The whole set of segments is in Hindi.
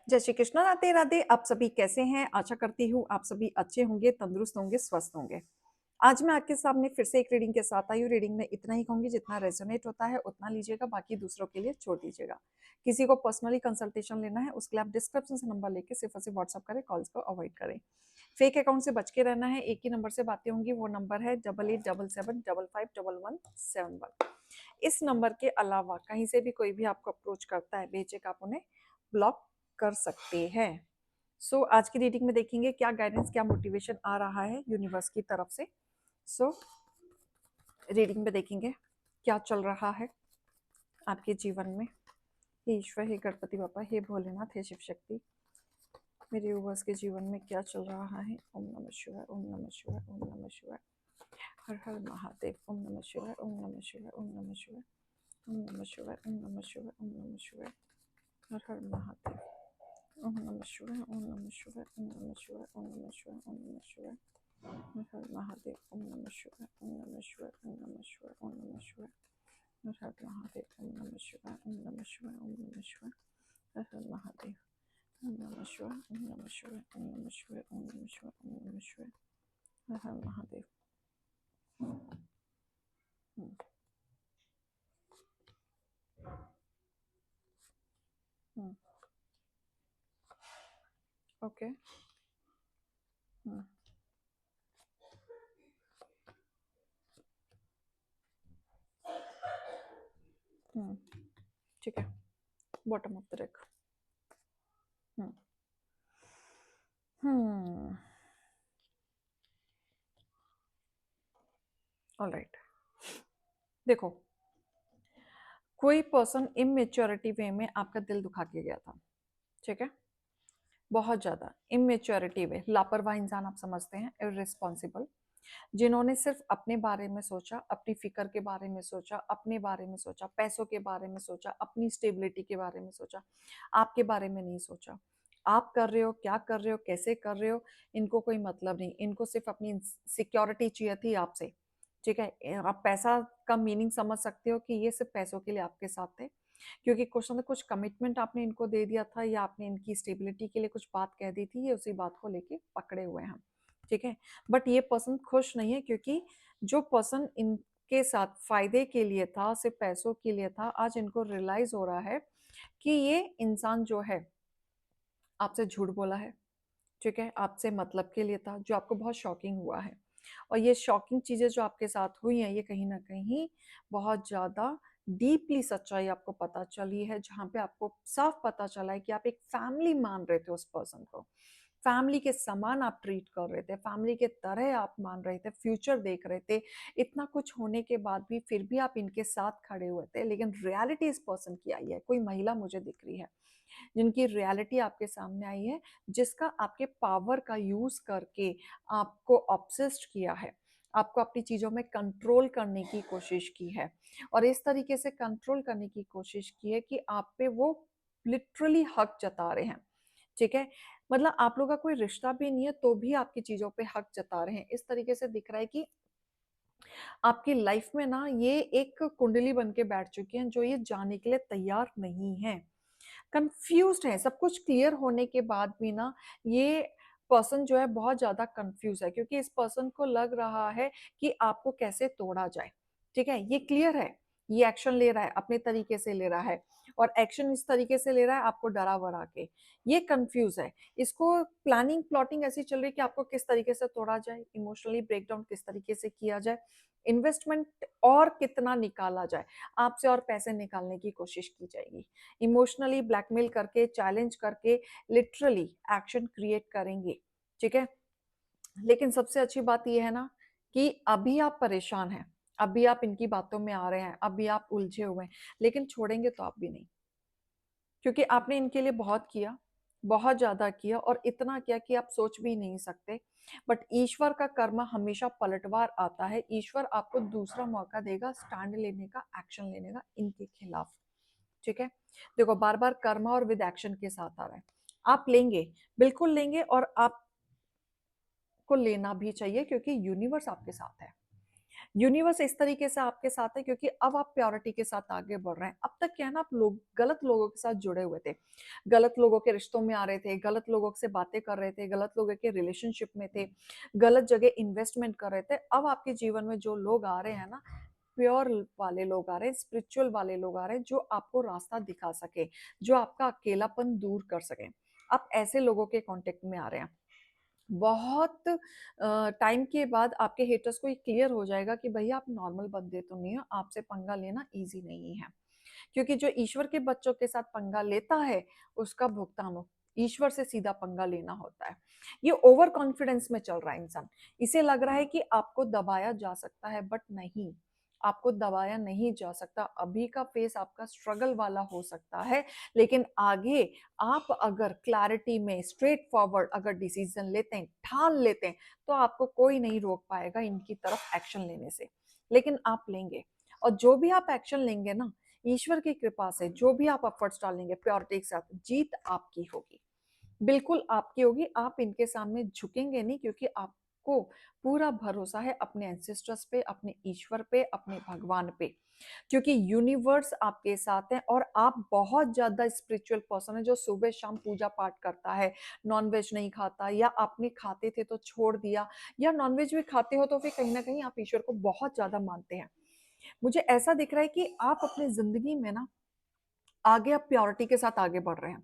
जय श्री कृष्ण, राधे राधे। आप सभी कैसे हैं? आशा करती हूँ आप सभी अच्छे होंगे, तंदुरुस्त होंगे, स्वस्थ होंगे। आज मैं आपके सामने फिर से एक रीडिंग के साथ आई हूँ। रीडिंग में इतना ही कहूंगी, जितना रेजोनेट होता है उतना लीजिएगा, बाकी दूसरों के लिए छोड़ दीजिएगा। किसी को पर्सनली कंसल्टेशन लेना है उसके लिए आप डिस्क्रिप्शन से नंबर लेके सिर्फ और सिर्फ व्हाट्सअप करें, कॉल्स को अवॉइड करें। फेक अकाउंट से बच के रहना है। एक ही नंबर से बातें होंगी, वो नंबर है 8877755111। इस नंबर के अलावा कहीं से भी कोई भी आपको अप्रोच करता है, बेशक आप उन्हें ब्लॉक कर सकते हैं। आज की रीडिंग में देखेंगे क्या गाइडेंस, क्या मोटिवेशन आ रहा है यूनिवर्स की तरफ से। रीडिंग में देखेंगे क्या चल रहा है आपके जीवन में। हे ईश्वर, हे गणपति बापा, हे भोलेनाथ, हे शिव शक्ति, मेरे यूवर्स के जीवन में क्या चल रहा है। ओम नमः शिवाय, ओम नमः शिवाय, ओम नमः शिवाय। हर हर महादेव। ओम नमः शिवाय, ओम नमः शिवाय, ओम नमः शिवाय, ओम नमः शिवाय, ओम नमः शिवाय, ओम नमः शिवाय। हर हर महादेव। ओम नमः शिवाय, ओम नमः शिवाय, ओम नमः शिवाय, ओम नमः शिवाय, ओम नमः शिवाय। हर हर महादेव। ओम नमः शिवाय, ओम नमः शिवाय, ओम नमः शिवाय, ओम नमः शिवाय। हर हर महादेव। ओम नमः शिवाय, ओम नमः शिवाय, ओम नमः शिवाय। हर हर महादेव। ओम नमः शिवाय, ओम नमः शिवाय, ओम नमः शिवाय, ओम नमः शिवाय, ओम नमः शिवाय। हर हर महादेव। हम्म, हम्म, ओके। हम्म, हम्म, ठीक है। Bottom of the deck. Hmm, hmm, alright. देखो, कोई पर्सन इमेच्योरिटी वे में आपका दिल दुखा के गया था, ठीक है। बहुत ज्यादा इमेच्योरिटी वे, लापरवाह इंसान आप समझते हैं, इररिस्पॉन्सिबल, जिन्होंने सिर्फ अपने बारे में सोचा, अपनी फिक्र के बारे में सोचा, अपने बारे में सोचा, पैसों के बारे में सोचा, अपनी स्टेबिलिटी के बारे में सोचा, आपके बारे में नहीं सोचा। आप कर रहे हो, क्या कर रहे हो, कैसे कर रहे हो, इनको कोई मतलब नहीं। इनको सिर्फ अपनी सिक्योरिटी चाहिए थी आपसे, ठीक है। आप पैसा का मीनिंग समझ सकते हो कि ये सिर्फ पैसों के लिए आपके साथ थे, क्योंकि कुछ ना कुछ कमिटमेंट आपने इनको दे दिया था, या आपने इनकी स्टेबिलिटी के लिए कुछ बात कह दी थी, ये उसी बात को लेके पकड़े हुए हैं, ठीक है। बट ये पर्सन खुश नहीं है, क्योंकि जो पर्सन इनके साथ फायदे के लिए था, सिर्फ पैसों के लिए था, आज इनको रियलाइज हो रहा है कि ये इंसान जो है आपसे झूठ बोला है, ठीक है। आपसे मतलब के लिए था, जो आपको बहुत शॉकिंग हुआ है। और ये शॉकिंग चीजें जो आपके साथ हुई हैं, ये कहीं ना कहीं बहुत ज्यादा डीपली सच्चाई आपको पता चली है, जहां पे आपको साफ पता चला है कि आप एक फैमिली मान रहे थे उस पर्सन को, फैमिली के समान आप ट्रीट कर रहे थे, फैमिली के तरह आप मान रहे थे, फ्यूचर देख रहे थे। इतना कुछ होने के बाद भी फिर भी आप इनके साथ खड़े हुए थे, लेकिन रियलिटी इस पर्सन की आई है। कोई महिला मुझे दिख रही है जिनकी रियलिटी आपके सामने आई है, जिसका आपके पावर का यूज करके आपको ऑब्सेस्ड किया है, आपको अपनी चीजों में कंट्रोल करने की कोशिश की है, और इस तरीके से कंट्रोल करने की कोशिश की है कि आप पे वो लिटरली हक जता रहे हैं, ठीक है। मतलब आप लोग का कोई रिश्ता भी नहीं है, तो भी आपकी चीजों पे हक जता रहे हैं। इस तरीके से दिख रहा है कि आपकी लाइफ में ना ये एक कुंडली बन के बैठ चुकी हैं, जो ये जाने के लिए तैयार नहीं है, कंफ्यूज्ड है। सब कुछ क्लियर होने के बाद भी ना ये पर्सन जो है बहुत ज्यादा कंफ्यूज है, क्योंकि इस पर्सन को लग रहा है कि आपको कैसे तोड़ा जाए, ठीक है। ये क्लियर है, ये एक्शन ले रहा है, अपने तरीके से ले रहा है, और एक्शन इस तरीके से ले रहा है आपको डरा वरा के। ये कंफ्यूज है, इसको प्लानिंग प्लॉटिंग ऐसी चल रही है कि आपको किस तरीके से तोड़ा जाए, इमोशनली ब्रेकडाउन किस तरीके से किया जाए, इन्वेस्टमेंट और कितना निकाला जाए, आपसे और पैसे निकालने की कोशिश की जाएगी, इमोशनली ब्लैकमेल करके, चैलेंज करके, लिटरली एक्शन क्रिएट करेंगे, ठीक है। लेकिन सबसे अच्छी बात यह है ना कि अभी आप परेशान हैं, अभी आप इनकी बातों में आ रहे हैं, अभी आप उलझे हुए हैं, लेकिन छोड़ेंगे तो आप भी नहीं, क्योंकि आपने इनके लिए बहुत किया, बहुत ज्यादा किया, और इतना किया कि आप सोच भी नहीं सकते। बट ईश्वर का कर्म हमेशा पलटवार आता है, ईश्वर आपको दूसरा मौका देगा स्टैंड लेने का, एक्शन लेने का इनके खिलाफ, ठीक है। देखो, बार बार कर्मा और विद एक्शन के साथ आ रहा है, आप लेंगे, बिल्कुल लेंगे, और आपको लेना भी चाहिए, क्योंकि यूनिवर्स आपके साथ है। यूनिवर्स इस तरीके से आपके साथ है क्योंकि अब आप प्योरिटी के साथ आगे बढ़ रहे हैं। अब तक क्या है ना, आप लोग गलत लोगों के साथ जुड़े हुए थे, गलत लोगों के रिश्तों में आ रहे थे, गलत लोगों से बातें कर रहे थे, गलत लोगों के रिलेशनशिप में थे, गलत जगह इन्वेस्टमेंट कर रहे थे। अब आपके जीवन में जो लोग आ रहे हैं ना, प्योर वाले लोग आ रहे हैं, स्पिरिचुअल वाले लोग आ रहे हैं, जो आपको रास्ता दिखा सके, जो आपका अकेलापन दूर कर सके। आप ऐसे लोगों के कांटेक्ट में आ रहे हैं। बहुत टाइम के बाद आपके हेटर्स को ये क्लियर हो जाएगा कि भैया आप नॉर्मल बंदे तो नहीं हो, आपसे पंगा लेना इजी नहीं है। क्योंकि जो ईश्वर के बच्चों के साथ पंगा लेता है, उसका भुगतान हो ईश्वर से सीधा पंगा लेना होता है। ये ओवर कॉन्फिडेंस में चल रहा है इंसान। इसे लग रहा है कि आपको दबाया जा सकता है, बट नहीं, आपको दबाया नहीं जा सकता। अभी का फेस आपका स्ट्रगल वाला हो सकता है, लेकिन आगे आप अगर क्लैरिटी में स्ट्रेट फॉरवर्ड अगर डिसीजन लेते हैं, ठान लेते हैं, तो आपको कोई नहीं रोक पाएगा इनकी तरफ एक्शन लेने से। लेकिन आप लेंगे, और जो भी आप एक्शन लेंगे ना, ईश्वर की कृपा से जो भी आप एफर्ट्स डालेंगे प्योरिटी के साथ, जीत आपकी होगी, बिल्कुल आपकी होगी। आप इनके सामने झुकेंगे नहीं, क्योंकि आपको पूरा भरोसा है अपने एंसेस्टर्स पे, अपने ईश्वर पे, अपने भगवान पे, क्योंकि यूनिवर्स आपके साथ है। और आप बहुत ज्यादा स्पिरिचुअल पर्सन है, जो सुबह शाम पूजा पाठ करता है, नॉनवेज नहीं खाता, या आपने खाते थे तो छोड़ दिया, या नॉनवेज भी खाते हो तो फिर कहीं ना कहीं आप ईश्वर को बहुत ज्यादा मानते हैं। मुझे ऐसा दिख रहा है कि आप अपनी जिंदगी में ना आगे, आप प्योरिटी के साथ आगे बढ़ रहे हैं।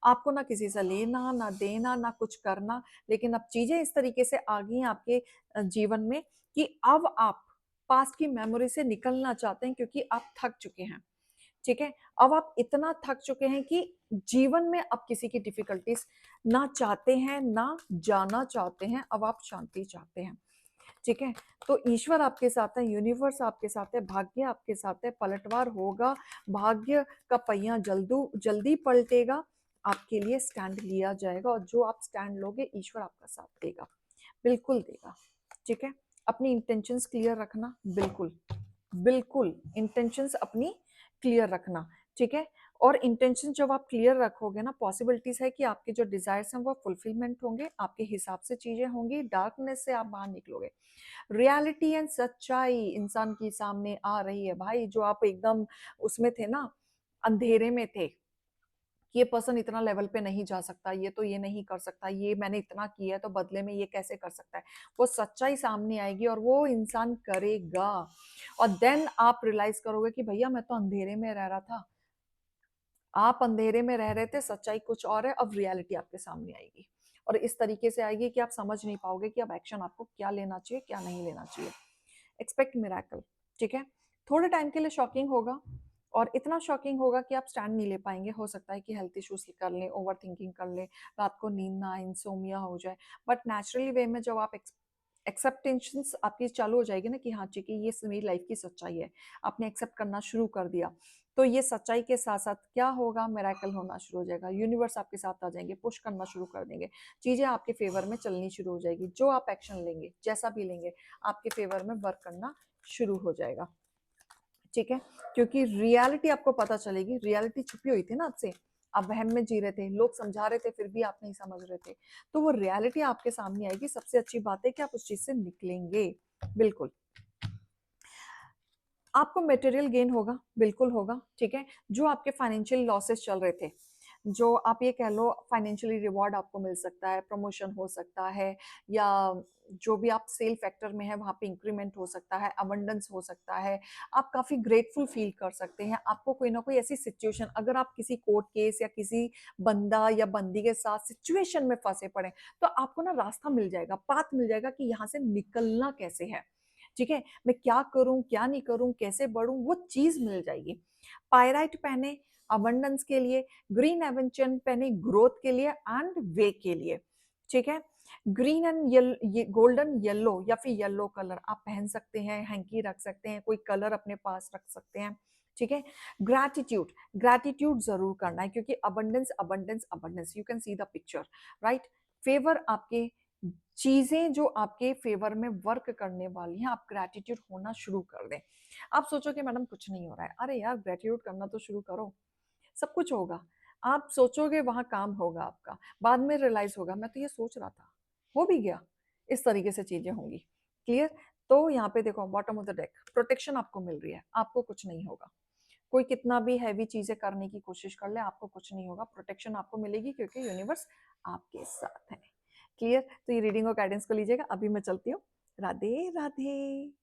आपको ना किसी से लेना ना देना ना कुछ करना, लेकिन अब चीजें इस तरीके से आ गई हैं आपके जीवन में कि अब आप पास्ट की मेमोरी से निकलना चाहते हैं, क्योंकि आप थक चुके हैं। ठीक है, अब आप इतना थक चुके हैं कि जीवन में अब किसी की डिफिकल्टीज ना चाहते हैं, ना जाना चाहते हैं, अब आप शांति चाहते हैं। ठीक है, तो ईश्वर आपके साथ है, यूनिवर्स आपके साथ है, भाग्य आपके साथ है, पलटवार होगा, भाग्य का पहिया जल्दी पलटेगा, आपके लिए स्टैंड लिया जाएगा, और जो आप स्टैंड लोगे ईश्वर आपका साथ देगा, बिल्कुल देगा। ठीक है, अपनी इंटेंशंस क्लियर रखना, बिल्कुल बिल्कुल इंटेंशंस अपनी क्लियर रखना। ठीक है, और इंटेंशन जब आप क्लियर रखोगे ना, पॉसिबिलिटीज है कि आपके जो डिजायर्स हैं वो फुलफिलमेंट होंगे, आपके हिसाब से चीजें होंगी, डार्कनेस से आप बाहर निकलोगे। रियलिटी एंड सच्चाई इंसान के सामने आ रही है भाई। जो आप एकदम उसमें थे ना, अंधेरे में थे कि ये पर्सन इतना लेवल पे नहीं जा सकता, ये तो ये नहीं कर सकता, ये मैंने इतना किया है तो बदले में ये कैसे कर सकता है, वो सच्चाई सामने आएगी और वो इंसान करेगा। और देन आप रियलाइज करोगे कि भैया मैं तो अंधेरे में रह रहा था, आप अंधेरे में रह रहे थे, सच्चाई कुछ और है, अब रियलिटी आपके सामने आएगी। और इस तरीके से आएगी कि आप समझ नहीं पाओगे कि अब एक्शन आपको क्या लेना चाहिए, क्या नहीं लेना चाहिए। Expect miracle. ठीक है, थोड़े टाइम के लिए शॉकिंग होगा, और इतना शॉकिंग होगा कि आप स्टैंड नहीं ले पाएंगे। हो सकता है कि हेल्थ इश्यूज कर लें, ओवर थिंकिंग कर लें, रात को नींद ना आए, इंसोमिया हो जाए। बट नेचुरली वे में जब आप एक्सेप्टेंशंस आपकी चालू हो जाएगी ना कि हाँ ठीक है, ये मेरी लाइफ की सच्चाई है, आपने एक्सेप्ट करना शुरू कर दिया, तो ये सच्चाई के साथ साथ क्या होगा, मिराकल होना शुरू हो जाएगा। यूनिवर्स आपके साथ आ जाएंगे, पुश करना शुरू कर देंगे, चीजें आपके फेवर में चलनी शुरू हो जाएगी। जो आप एक्शन लेंगे, जैसा भी लेंगे, आपके फेवर में वर्क करना शुरू हो जाएगा। ठीक है, क्योंकि रियलिटी आपको पता चलेगी। रियलिटी छुपी हुई थी ना आपसे, आप वहम में जी रहे थे, लोग समझा रहे थे फिर भी आप नहीं समझ रहे थे, तो वो रियलिटी आपके सामने आएगी। सबसे अच्छी बात है कि आप उस चीज से निकलेंगे, बिल्कुल। आपको मटेरियल गेन होगा, बिल्कुल होगा। ठीक है, जो आपके फाइनेंशियल लॉसेस चल रहे थे, जो आप ये कह लो फाइनेंशियली रिवॉर्ड आपको मिल सकता है, प्रमोशन हो सकता है, या जो भी आप सेल फैक्टर में है वहाँ पे इंक्रीमेंट हो सकता है, अबंडेंस हो सकता है, आप काफ़ी ग्रेटफुल फील कर सकते हैं। आपको कोई ना कोई ऐसी सिचुएशन, अगर आप किसी कोर्ट केस या किसी बंदा या बंदी के साथ सिचुएशन में फंसे पड़े, तो आपको ना रास्ता मिल जाएगा, पाथ मिल जाएगा कि यहाँ से निकलना कैसे है। ठीक है, मैं क्या करूं, क्या नहीं करूं, कैसे बढ़ूं, वो चीज मिल जाएगी। पायराइट पहने अबंडेंस के लिए, ग्रीन एवेंचन पहने ग्रोथ के लिए एंड वे के लिए। ठीक है, ग्रीन एंड ये गोल्डन येलो या फिर येलो कलर आप पहन सकते हैं, हैंकी रख सकते हैं, कोई कलर अपने पास रख सकते हैं। ठीक है, ग्रैटिट्यूड, ग्रैटिट्यूड जरूर करना है, क्योंकि abundance abundance abundance, you can see the picture, right. Favour आपके, चीजें जो आपके फेवर में वर्क करने वाली हैं, आप ग्रेटिट्यूड होना शुरू कर दें। आप सोचोगे मैडम कुछ नहीं हो रहा है, अरे यार ग्रेटिट्यूड करना तो शुरू करो, सब कुछ होगा। आप सोचोगे वहां काम होगा आपका, बाद में रियलाइज होगा मैं तो ये सोच रहा था, हो भी गया। इस तरीके से चीजें होंगी। क्लियर। तो यहाँ पे देखो bottom of the deck protection आपको मिल रही है, आपको कुछ नहीं होगा। कोई कितना भी हैवी चीजें करने की कोशिश कर ले, आपको कुछ नहीं होगा, प्रोटेक्शन आपको मिलेगी क्योंकि यूनिवर्स आपके साथ है। क्लियर? तो ये रीडिंग और गाइडेंस को लीजिएगा। अभी मैं चलती हूँ। राधे राधे।